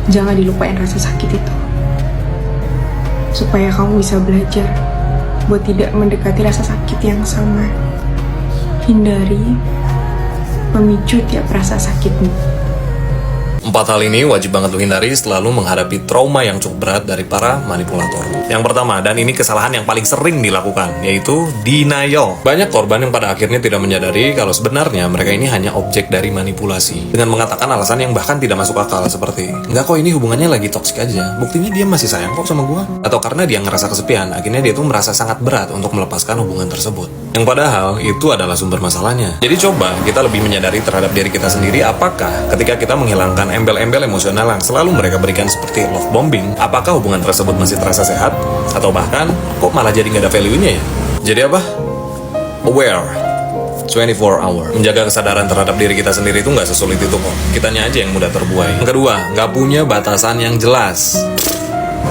Jangan dilupain rasa sakit itu. Supaya kamu bisa belajar buat tidak mendekati rasa sakit yang sama. Hindari memicu tiap rasa sakitmu. 4 hal ini wajib banget lo hindari selalu menghadapi trauma yang cukup berat dari para manipulator. Yang pertama, dan ini kesalahan yang paling sering dilakukan, yaitu denial. Banyak korban yang pada akhirnya tidak menyadari kalau sebenarnya mereka ini hanya objek dari manipulasi. Dengan mengatakan alasan yang bahkan tidak masuk akal seperti, enggak kok ini hubungannya lagi toksik aja, buktinya dia masih sayang kok sama gua. Atau karena dia ngerasa kesepian, akhirnya dia tuh merasa sangat berat untuk melepaskan hubungan tersebut. Yang padahal itu adalah sumber masalahnya. Jadi coba kita lebih menyadari terhadap diri kita sendiri, apakah ketika kita menghilangkan embel-embel emosional yang selalu mereka berikan seperti love bombing, apakah hubungan tersebut masih terasa sehat? Atau bahkan, kok malah jadi nggak ada value-nya ya? Jadi apa? Aware 24 hour. Menjaga kesadaran terhadap diri kita sendiri itu nggak sesulit itu kok. Kitanya aja yang mudah terbuai. Yang kedua, nggak punya batasan yang jelas.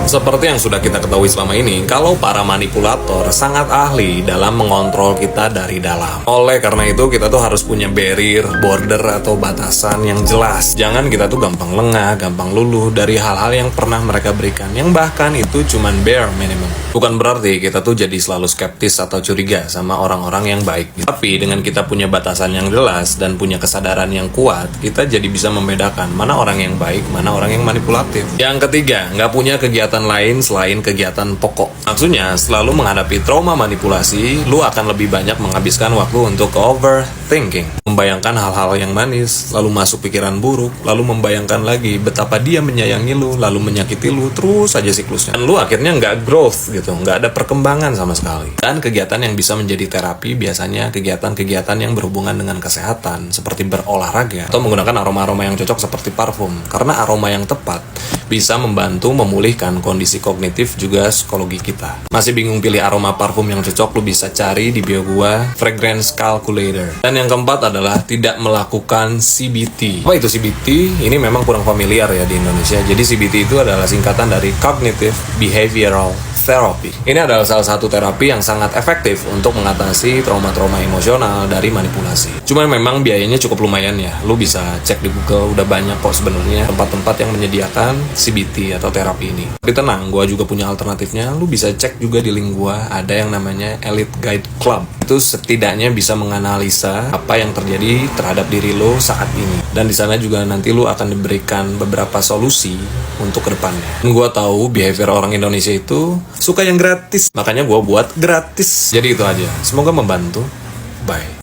Seperti yang sudah kita ketahui selama ini, kalau para manipulator sangat ahli dalam mengontrol kita dari dalam. Oleh karena itu, kita tuh harus punya barrier, border, atau batasan yang jelas. Jangan kita tuh gampang lengah, gampang luluh dari hal-hal yang pernah mereka berikan, yang bahkan itu cuman bare minimum. Bukan berarti kita tuh jadi selalu skeptis atau curiga sama orang-orang yang baik. Tapi dengan kita punya batasan yang jelas dan punya kesadaran yang kuat, kita jadi bisa membedakan mana orang yang baik, mana orang yang manipulatif. Yang ketiga, nggak punya kegiatan lain selain kegiatan pokok. Maksudnya, selalu menghadapi trauma manipulasi, lu akan lebih banyak menghabiskan waktu untuk overthinking. Membayangkan hal-hal yang manis, lalu masuk pikiran buruk, lalu membayangkan lagi betapa dia menyayangi lu, lalu menyakiti lu, terus aja siklusnya. Dan lu akhirnya nggak growth gitu, nggak ada perkembangan sama sekali. Dan kegiatan yang bisa menjadi terapi biasanya kegiatan-kegiatan yang berhubungan dengan kesehatan, seperti berolahraga, atau menggunakan aroma-aroma yang cocok seperti parfum. Karena aroma yang tepat bisa membantu memulihkan kondisi kognitif juga psikologi kita. Masih bingung pilih aroma parfum yang cocok? Lu bisa cari di bio gua Fragrance Calculator. Dan yang keempat adalah tidak melakukan CBT. Apa itu CBT? Ini memang kurang familiar ya di Indonesia. Jadi CBT itu adalah singkatan dari Cognitive Behavioral Therapy. Ini adalah salah satu terapi yang sangat efektif untuk mengatasi trauma-trauma emosional dari manipulasi. Cuma memang biayanya cukup lumayan ya. Lu bisa cek di Google, udah banyak kok sebenarnya tempat-tempat yang menyediakan CBT atau terapi ini. Tapi tenang, gua juga punya alternatifnya. Lu bisa cek juga di link gua, ada yang namanya Elite Guide Club. Itu setidaknya bisa menganalisa apa yang terjadi terhadap diri lo saat ini. Dan di sana juga nanti lu akan diberikan beberapa solusi untuk kedepannya. Dan gua tahu behavior orang Indonesia itu suka yang gratis, makanya gue buat gratis. Jadi itu aja, semoga membantu. Bye.